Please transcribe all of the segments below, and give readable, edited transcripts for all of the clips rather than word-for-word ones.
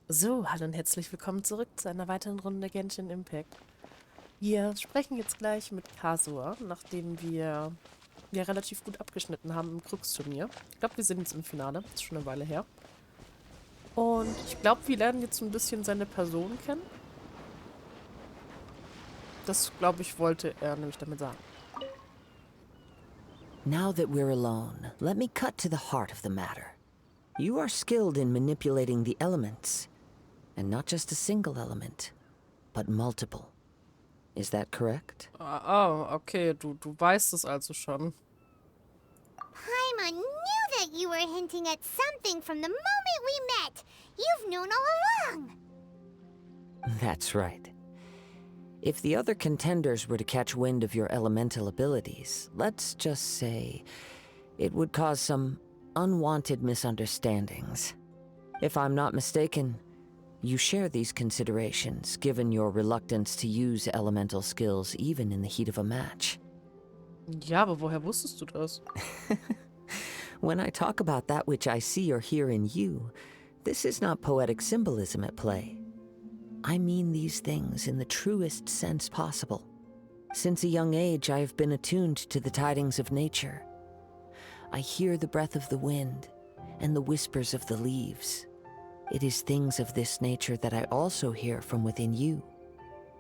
So, hallo und herzlich willkommen zurück zu einer weiteren Runde Genshin Impact. Wir sprechen jetzt gleich mit Kasua, nachdem wir ja relativ gut abgeschnitten haben im Krux-Turnier. Ich glaube, wir sind jetzt im Finale, das ist schon eine Weile her. Und ich glaube, wir lernen jetzt so ein bisschen seine Person kennen. Das, glaube ich, wollte er nämlich damit sagen. Now that we're alone, let me cut to the heart of the matter. You are skilled in manipulating the elements. And not just a single element, but multiple. Is that correct? Okay, du weißt es also schon. Paimon knew that you were hinting at something from the moment we met. You've known all along. That's right. If the other contenders were to catch wind of your elemental abilities, let's just say it would cause some unwanted misunderstandings. If I'm not mistaken, you share these considerations, given your reluctance to use elemental skills even in the heat of a match. Ja, aber woher wusstest du das? When I talk about that which I see or hear in you, this is not poetic symbolism at play. I mean these things in the truest sense possible. Since a young age, I have been attuned to the tidings of nature. I hear the breath of the wind and the whispers of the leaves. It is things of this nature that I also hear from within you.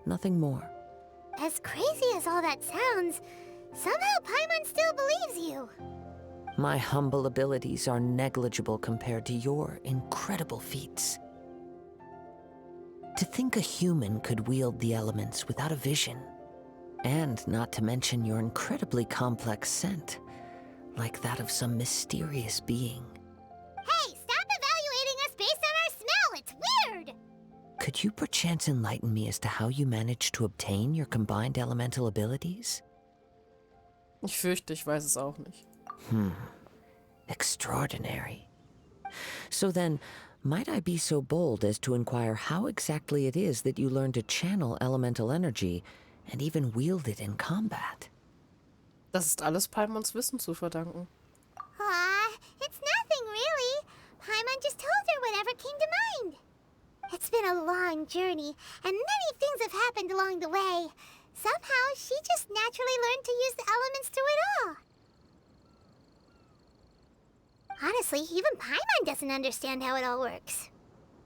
Nothing more. As crazy as all that sounds, somehow Paimon still believes you. My humble abilities are negligible compared to your incredible feats. To think a human could wield the elements without a vision, and not to mention your incredibly complex scent, like that of some mysterious being. Hey, stop evaluating us based on our smell. It's weird. Could you perchance enlighten me as to how you managed to obtain your combined elemental abilities? Ich fürchte, ich weiß es auch nicht. Extraordinary. So then, might I be so bold as to inquire how exactly it is that you learned to channel elemental energy and even wield it in combat? Das ist alles Paimons Wissen zu verdanken. It's nothing really. Paimon just told her whatever came to mind. It's been a long journey, and many things have happened along the way. Somehow, she just naturally learned to use the elements through it all. Honestly, even Paimon doesn't understand how it all works.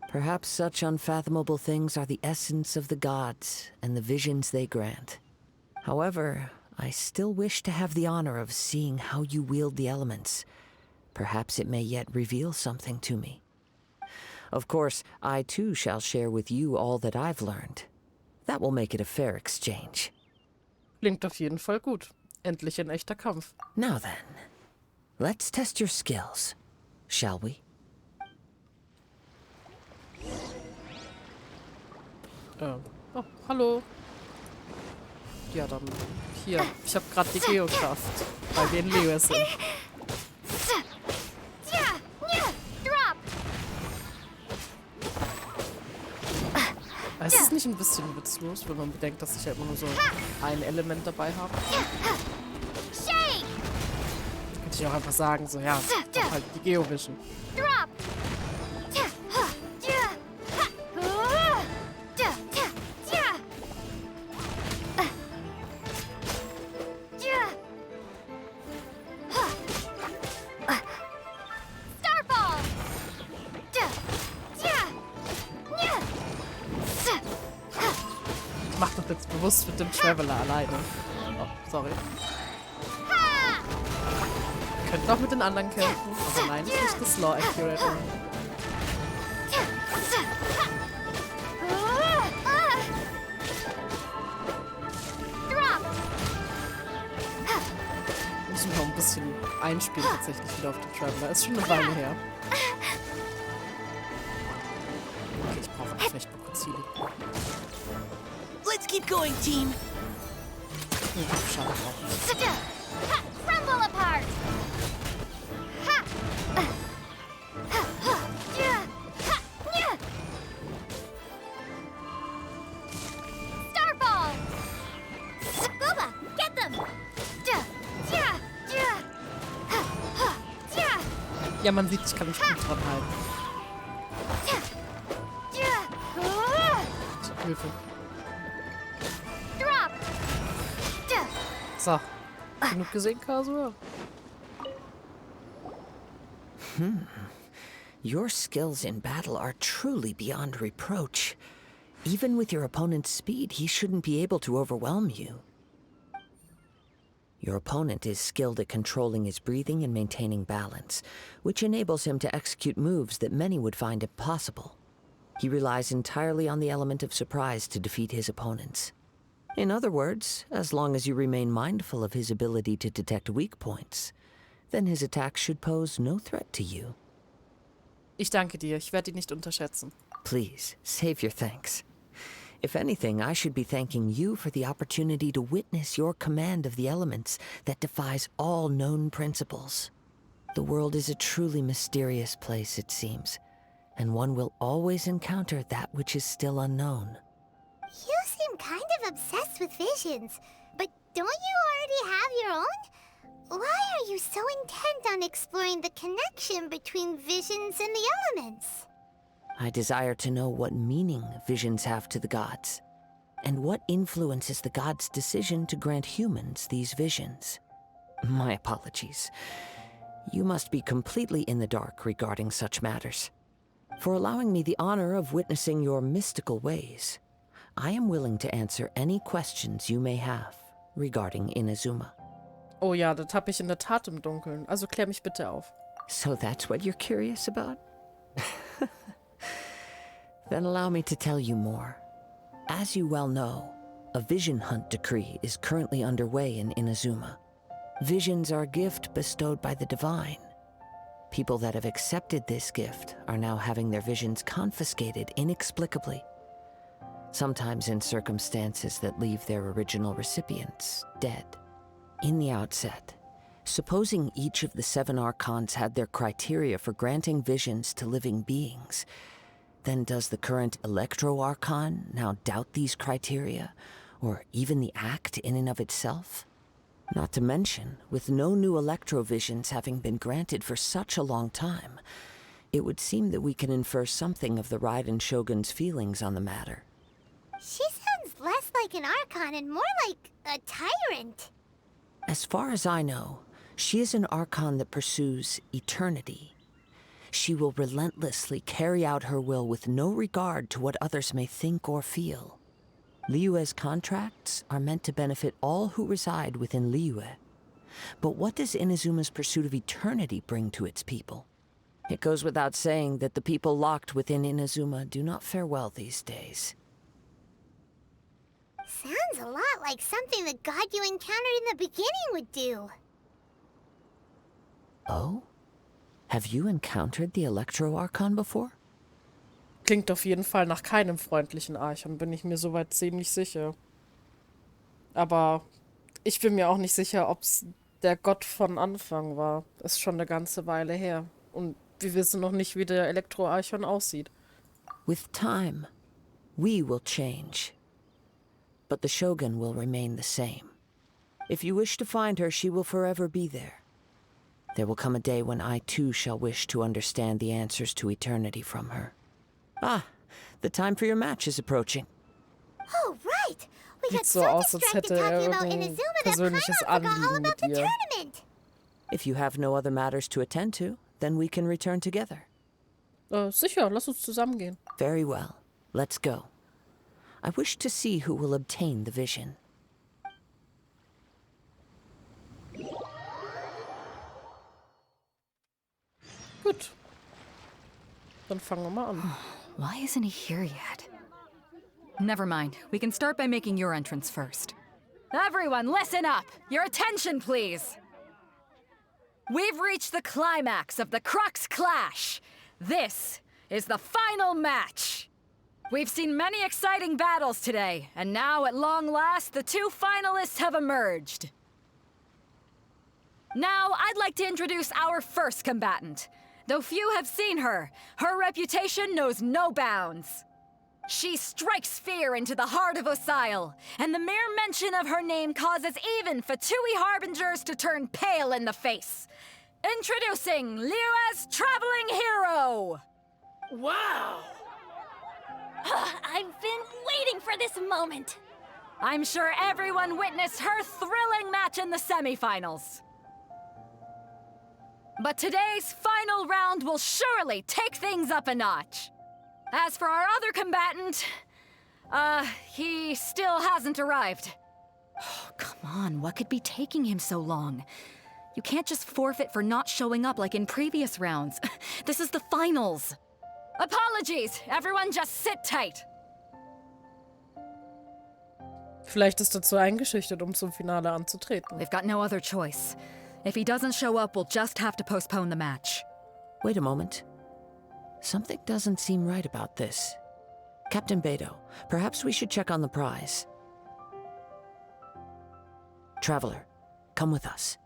Perhaps such unfathomable things are the essence of the gods and the visions they grant. However, I still wish to have the honor of seeing how you wield the elements. Perhaps it may yet reveal something to me. Of course, I too shall share with you all that I've learned. That will make it a fair exchange. Klingt auf jeden Fall gut. Endlich ein echter Kampf. Now then, let's test your skills, shall we? Oh, hallo. Ja, dann hier. Ich habe gerade die Geokraft, weil wir in Leo sind. Drop! Es ist nicht ein bisschen witzlos, wenn man bedenkt, dass ich halt immer nur so ein Element dabei habe. Shake! Könnte ich auch einfach sagen, so ja, ich hab halt die Geo-Vision. Drop! Starball! Ich mach das jetzt bewusst mit dem Traveler alleine. Oh, sorry. Wir könnten auch mit den anderen kämpfen, aber nein, ist nicht das Law Accurate. Muss mich noch ein bisschen einspielen tatsächlich wieder auf den Traveler. Ist schon eine Weile her. Okay, ich brauche vielleicht mal kurz Healing. Let's keep going, team! Schade auch. Crumble apart! Starball! Gooba, get them! Ja, man sieht, ich kann mich gut dran halten. Hilfe. Drop! Duh. So. Genug gesehen, Kasua? Your skills in battle are truly beyond reproach. Even with your opponent's speed, he shouldn't be able to overwhelm you. Your opponent is skilled at controlling his breathing and maintaining balance, which enables him to execute moves that many would find impossible. He relies entirely on the element of surprise to defeat his opponents. In other words, as long as you remain mindful of his ability to detect weak points, then his attacks should pose no threat to you. Ich danke dir. Ich werde ihn nicht unterschätzen. Please, save your thanks. If anything, I should be thanking you for the opportunity to witness your command of the elements that defies all known principles. The world is a truly mysterious place, it seems, and one will always encounter that which is still unknown. You seem kind of obsessed with visions, but don't you already have your own? Why are you so intent on exploring the connection between visions and the elements? I desire to know what meaning visions have to the gods, and what influences the gods' decision to grant humans these visions. My apologies. You must be completely in the dark regarding such matters. For allowing me the honor of witnessing your mystical ways, I am willing to answer any questions you may have regarding Inazuma. Oh ja, das habe ich in der Tat im Dunkeln. Also klär mich bitte auf. So that's what you're curious about? Then allow me to tell you more. As you well know, a vision hunt decree is currently underway in Inazuma. Visions are a gift bestowed by the divine. People that have accepted this gift are now having their visions confiscated inexplicably. Sometimes in circumstances that leave their original recipients dead. In the outset, supposing each of the 7 archons had their criteria for granting visions to living beings, then does the current Electro-Archon now doubt these criteria, or even the act in and of itself? Not to mention, with no new Electro-Visions having been granted for such a long time, it would seem that we can infer something of the Raiden Shogun's feelings on the matter. She sounds less like an Archon and more like a tyrant. As far as I know, she is an Archon that pursues eternity. She will relentlessly carry out her will with no regard to what others may think or feel. Liyue's contracts are meant to benefit all who reside within Liyue. But what does Inazuma's pursuit of eternity bring to its people? It goes without saying that the people locked within Inazuma do not fare well these days. Sounds a lot like something the god you encountered in the beginning would do. Oh? Have you encountered the Electro-Archon before? Klingt auf jeden Fall nach keinem freundlichen Archon, bin ich mir soweit ziemlich sicher. Aber ich bin mir auch nicht sicher, ob es der Gott von Anfang war. Ist schon eine ganze Weile her. Und wir wissen noch nicht, wie der Elektro-Archon aussieht. With time, we will change. But the Shogun will remain the same. If you wish to find her, she will forever be there. There will come a day when I too shall wish to understand the answers to eternity from her. Ah, the time for your match is approaching. Oh, right! We got Sieht so so aus, als distracted hätte er talking about irgendein Inazuma that Paimon persönliches forgot all Anliegen about mit the ihr. tournament! If you have no other matters to attend to, then we can return together. Sicher, lass uns zusammengehen. Very well. Let's go. I wish to see who will obtain the vision. Gut. Dann fangen wir mal an. Why isn't he here yet? Never mind. We can start by making your entrance first. Everyone, listen up! Your attention, please! We've reached the climax of the Crux Clash! This is the final match! We've seen many exciting battles today, and now, at long last, the 2 finalists have emerged. Now, I'd like to introduce our first combatant. Though few have seen her, her reputation knows no bounds. She strikes fear into the heart of Osile, and the mere mention of her name causes even Fatui harbingers to turn pale in the face. Introducing Liyue's traveling hero! Wow! I've been waiting waiting for this moment. I'm sure everyone witnessed her thrilling match in the semifinals. But today's final round will surely take things up a notch. As for our other combatant, he still hasn't arrived. Oh, come on, what could be taking him so long? You can't just forfeit for not showing up like in previous rounds. This is the finals. Apologies, everyone just sit tight. Vielleicht ist er zu eingeschüchtert, um zum Finale anzutreten. We've got no other choice. If he doesn't show up, we'll just have to postpone the match. Wait a moment. Something doesn't seem right about this. Captain Beidou, perhaps we should check on the prize. Traveler, come with us.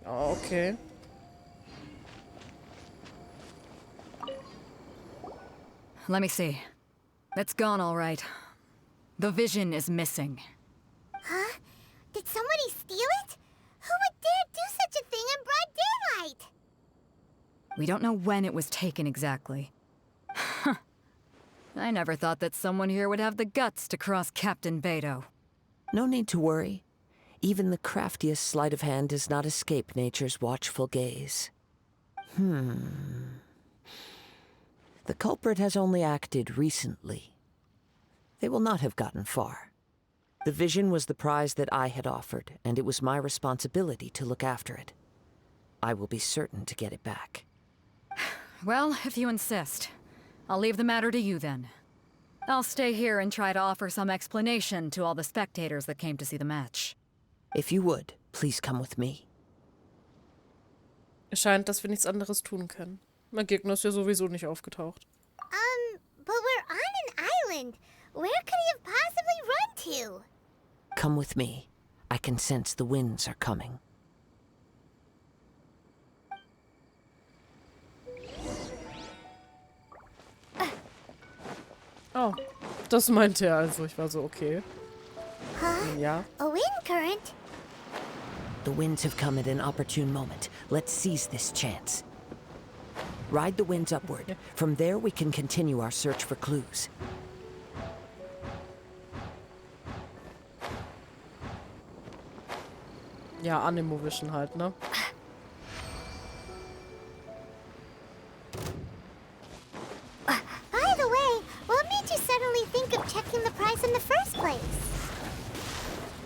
Oh, okay. Let me see. It's gone all right. The vision is missing. Huh? Did somebody steal it? Who would dare do such a thing in broad daylight? We don't know when it was taken exactly. I never thought that someone here would have the guts to cross Captain Beidou. No need to worry. Even the craftiest sleight of hand does not escape nature's watchful gaze. The culprit has only acted recently. They will not have gotten far. The vision was the prize that I had offered, and it was my responsibility to look after it. I will be certain to get it back. Well, if you insist. I'll leave the matter to you then. I'll stay here and try to offer some explanation to all the spectators that came to see the match. If you would, please come with me. Es scheint, dass wir nichts anderes tun können. Mein Gegner ist ja sowieso nicht aufgetaucht. But we're on an island. Where could he have possibly run to? Come with me. I can sense the winds are coming. Oh, das meinte er also. Ich war so, okay. Huh? Ja. A wind current? The winds have come at an opportune moment. Let's seize this chance. Ride the winds upward. From there, we can continue our search for clues. Ja, Animo-Vision halt, ne? By the way, what made you suddenly think of checking the price in the first place?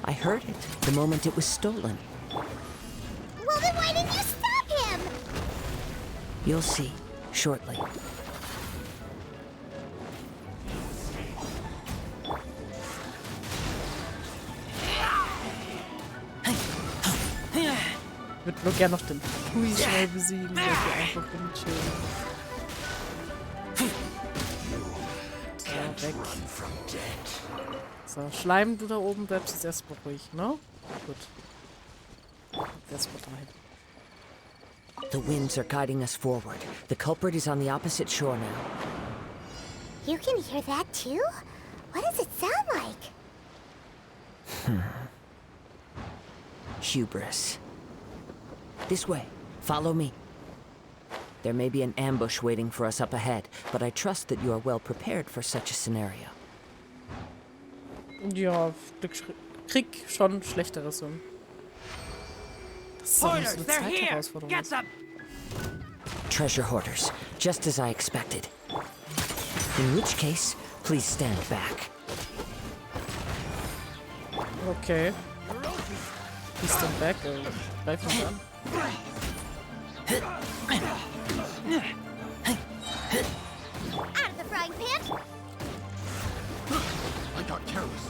I heard it the moment it was stolen. Well, then why didn't you stop him? You'll see shortly. Ich würde nur gerne noch den Hui schnell besiegen, weil wir einfach rumchillen. So, weg. So, Schleim, du da oben bleibst jetzt erstmal ruhig, ne? Gut. Erstmal rein. The winds are guiding us forward. The culprit is on the opposite shore now. You can hear that too? What does it sound like? Hubris. This way. Follow me. There may be an ambush waiting for us up ahead, but I trust that you are well prepared for such a scenario. Ja, krieg schon Schlechteres hin. Das ist doch nicht so eine Zeitherausforderung. Treasure hoarders, just as I expected. In which case, please stand back. Okay. Wie ist denn weg? Greif mich an. Out of the frying pan? I got careless.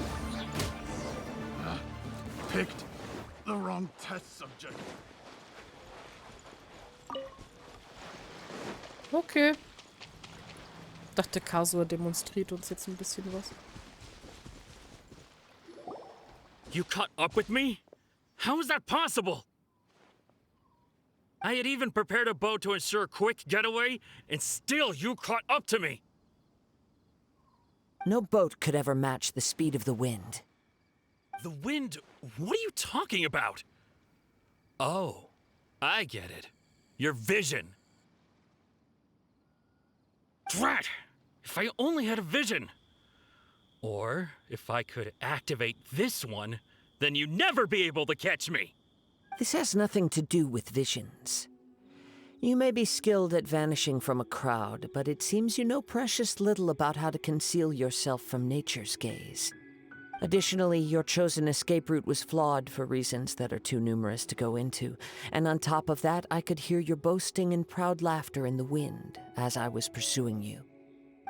Picked the wrong test subject. Okay. Dachte, Kasua demonstriert uns jetzt ein bisschen was. You caught up with me? How is that possible? I had even prepared a boat to ensure a quick getaway, and still you caught up to me! No boat could ever match the speed of the wind. The wind? What are you talking about? Oh, I get it. Your vision. Drat! If I only had a vision! Or if I could activate this one, then you'd never be able to catch me! This has nothing to do with visions. You may be skilled at vanishing from a crowd, but it seems you know precious little about how to conceal yourself from nature's gaze. Additionally, your chosen escape route was flawed for reasons that are too numerous to go into, and on top of that, I could hear your boasting and proud laughter in the wind as I was pursuing you.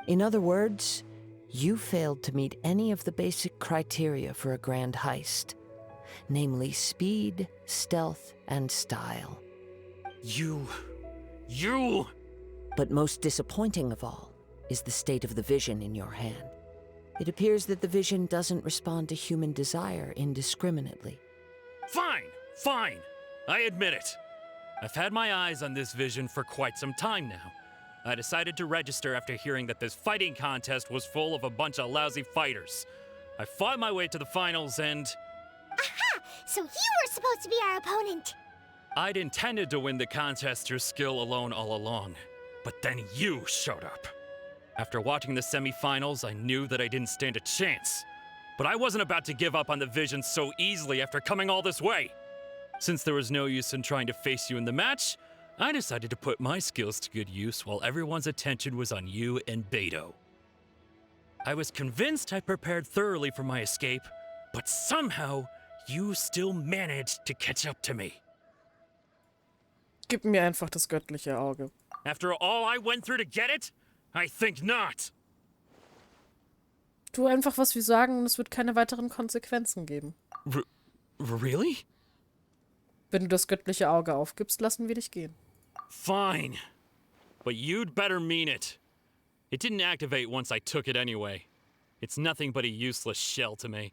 In other words, you failed to meet any of the basic criteria for a grand heist, namely speed, stealth, and style. You... But most disappointing of all is the state of the vision in your hand. It appears that the vision doesn't respond to human desire indiscriminately. Fine. I admit it. I've had my eyes on this vision for quite some time now. I decided to register after hearing that this fighting contest was full of a bunch of lousy fighters. I fought my way to the finals and... Aha! So you were supposed to be our opponent! I'd intended to win the contest through skill alone all along. But then you showed up. After watching the semi-finals, I knew that I didn't stand a chance. But I wasn't about to give up on the vision so easily after coming all this way. Since there was no use in trying to face you in the match, I decided to put my skills to good use while everyone's attention was on you and Beto. I was convinced I prepared thoroughly for my escape, but somehow you still managed to catch up to me. Gib mir einfach das göttliche Auge. After all I went through to get it? I think not. Tu einfach, was wir sagen, und es wird keine weiteren Konsequenzen geben. Really? Wenn du das göttliche Auge aufgibst, lassen wir dich gehen. Fine. But you'd better mean it. It didn't activate once I took it anyway. It's nothing but a useless shell to me.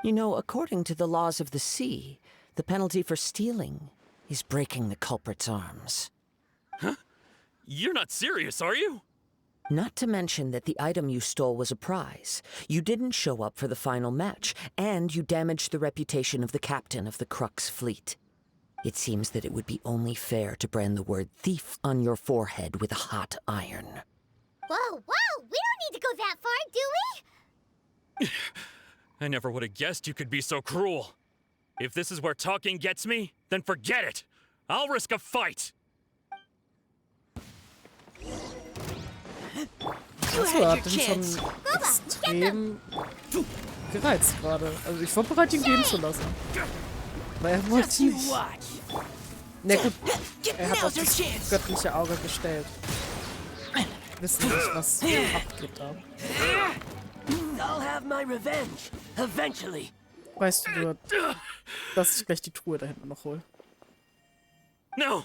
You know, according to the laws of the sea, the penalty for stealing is breaking the culprit's arms. Huh? You're not serious, are you? Not to mention that the item you stole was a prize. You didn't show up for the final match, and you damaged the reputation of the captain of the Crux fleet. It seems that it would be only fair to brand the word thief on your forehead with a hot iron. Whoa! We don't need to go that far, do we? I never would have guessed you could be so cruel. If this is where talking gets me, then forget it. I'll risk a fight. Achso, hat den schon extrem gereizt gerade. Also ich war bereit, ihn gehen zu lassen. Weil er wollte nicht. Na gut, er hat auf das göttliche Auge gestellt. Wissen nicht, was abgeht da. I'll have my revenge, eventually. Weißt du, dass ich gleich die Truhe da hinten noch hole. No.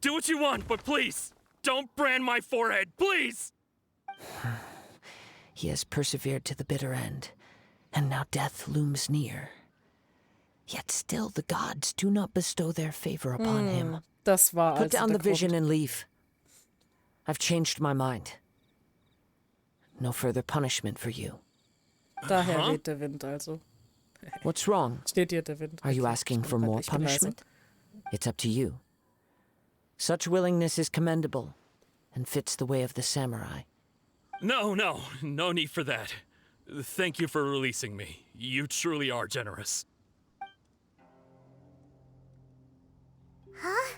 Do what you want, but please, don't brand my forehead, please! He has persevered to the bitter end, and now death looms near. Yet still the gods do not bestow their favor upon him. Das war Put also down der the vision Grund. and leave. I've changed my mind. No further punishment for you. Daher weht der Wind also. What's wrong? Steht hier der Wind. Are you asking for more Ich bin leise. punishment? It's up to you. Such willingness is commendable and fits the way of the samurai. No need for that. Thank you for releasing me. You truly are generous. Huh?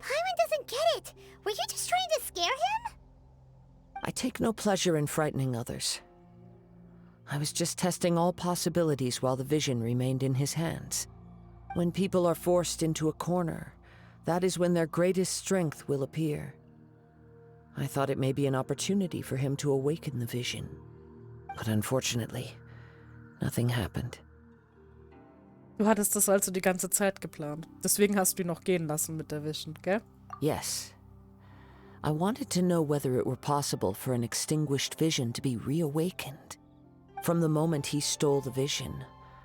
Paimon doesn't get it. Were you just trying to scare him? I take no pleasure in frightening others. I was just testing all possibilities while the vision remained in his hands. When people are forced into a corner, that is when their greatest strength will appear. I thought it may be an opportunity for him to awaken the vision. But unfortunately, nothing happened. Du hattest das also die ganze Zeit geplant. Deswegen hast du ihn noch gehen lassen mit der Vision, gell? Yes. I wanted to know whether it were possible for an extinguished vision to be reawakened. From the moment he stole the vision,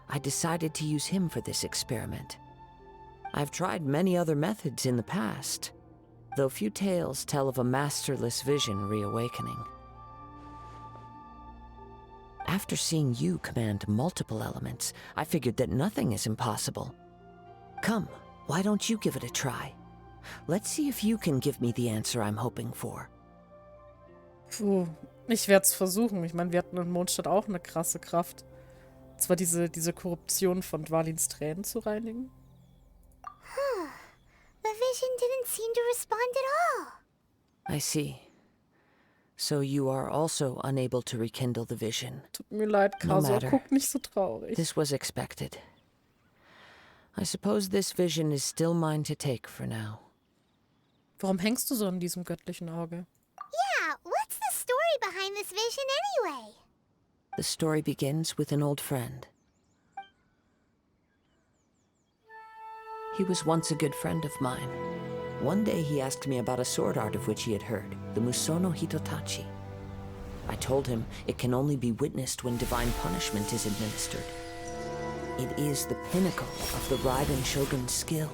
I decided to use him for this experiment. I've tried many other methods in the past, though few tales tell of a masterless vision reawakening. After seeing you command multiple elements, I figured that nothing is impossible. Come, why don't you give it a try? Let's see if you can give me the answer I'm hoping for. Puh, ich werde es versuchen. Ich meine, wir hatten in Mondstadt auch eine krasse Kraft. Zwar diese Korruption von Dwalins Tränen zu reinigen. The vision didn't seem to respond at all. I see. So you are also unable to rekindle the vision. Tut mir leid, No Kasor, matter. guck nicht so traurig. This was expected. I suppose this vision is still mine to take for now. Warum hängst du so an diesem göttlichen Auge? Yeah, what's the story behind this vision anyway? The story begins with an old friend. He was once a good friend of mine. One day he asked me about a sword art of which he had heard, the Musono Hitotachi. I told him it can only be witnessed when divine punishment is administered. It is the pinnacle of the Raiden Shogun's skill,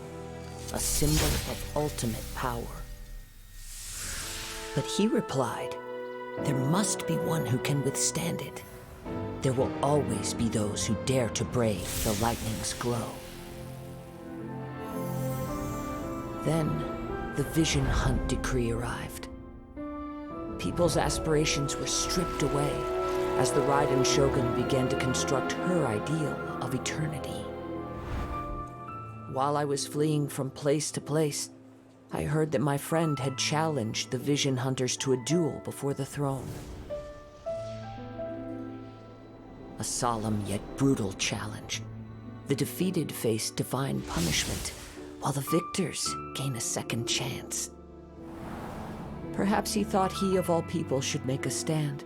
a symbol of ultimate power. But he replied, there must be one who can withstand it. There will always be those who dare to brave the lightning's glow. Then, the Vision Hunt decree arrived. People's aspirations were stripped away as the Raiden Shogun began to construct her ideal of eternity. While I was fleeing from place to place, I heard that my friend had challenged the Vision Hunters to a duel before the throne. A solemn yet brutal challenge. The defeated face divine punishment, while the victors gain a second chance. Perhaps he thought he of all people should make a stand.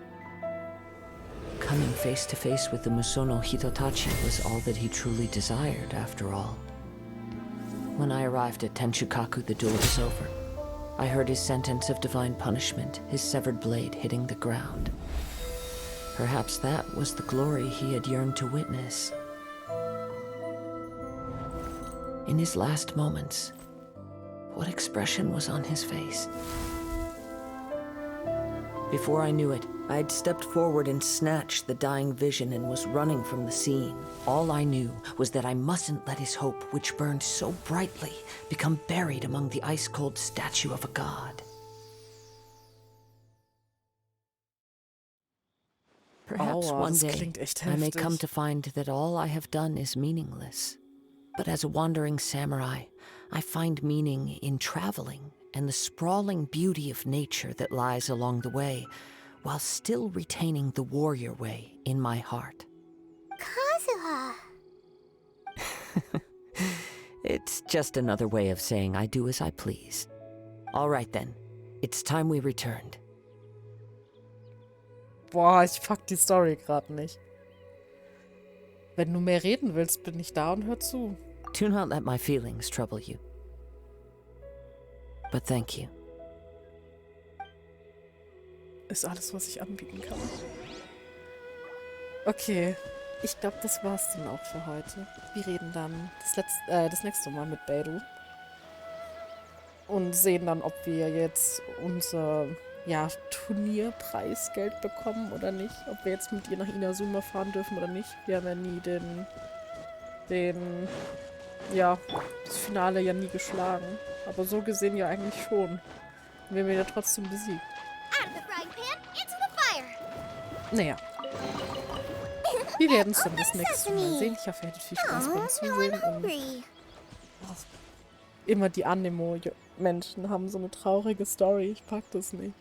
Coming face to face with the Musono Hitotachi was all that he truly desired, after all. When I arrived at Tenshukaku, the duel was over. I heard his sentence of divine punishment, his severed blade hitting the ground. Perhaps that was the glory he had yearned to witness. In his last moments, what expression was on his face? Before I knew it, I had stepped forward and snatched the dying vision and was running from the scene. All I knew was that I mustn't let his hope, which burned so brightly, become buried among the ice-cold statue of a god. Perhaps Aua, one das day klingt echt I may come heftig. to find that all I have done is meaningless. But as a wandering samurai, I find meaning in traveling and the sprawling beauty of nature that lies along the way, while still retaining the warrior way in my heart. Kazuha. It's just another way of saying I do as I please. All right then, it's time we returned. Boah, ich pack die Story gerade nicht. Wenn du mehr reden willst, bin ich da und hör zu. Do not let my feelings trouble you. But thank you. Ist alles, was ich anbieten kann. Okay, ich glaube, das war's dann auch für heute. Wir reden dann das nächste Mal mit Beidou. Und sehen dann, ob wir jetzt unser Turnierpreisgeld bekommen oder nicht. Ob wir jetzt mit ihr nach Inazuma fahren dürfen oder nicht. Wir haben ja nie das Finale ja nie geschlagen. Aber so gesehen ja eigentlich schon. Wir haben ihn ja trotzdem besiegt. Out of the frying pan, into the fire. Naja. Wir werden es dann das nächste Mal sehen. Ich hoffe, ihr hattet viel Spaß beim Oh, now Zusehen. I'm Und hungry. immer die Anemo-Menschen haben so eine traurige Story. Ich pack das nicht.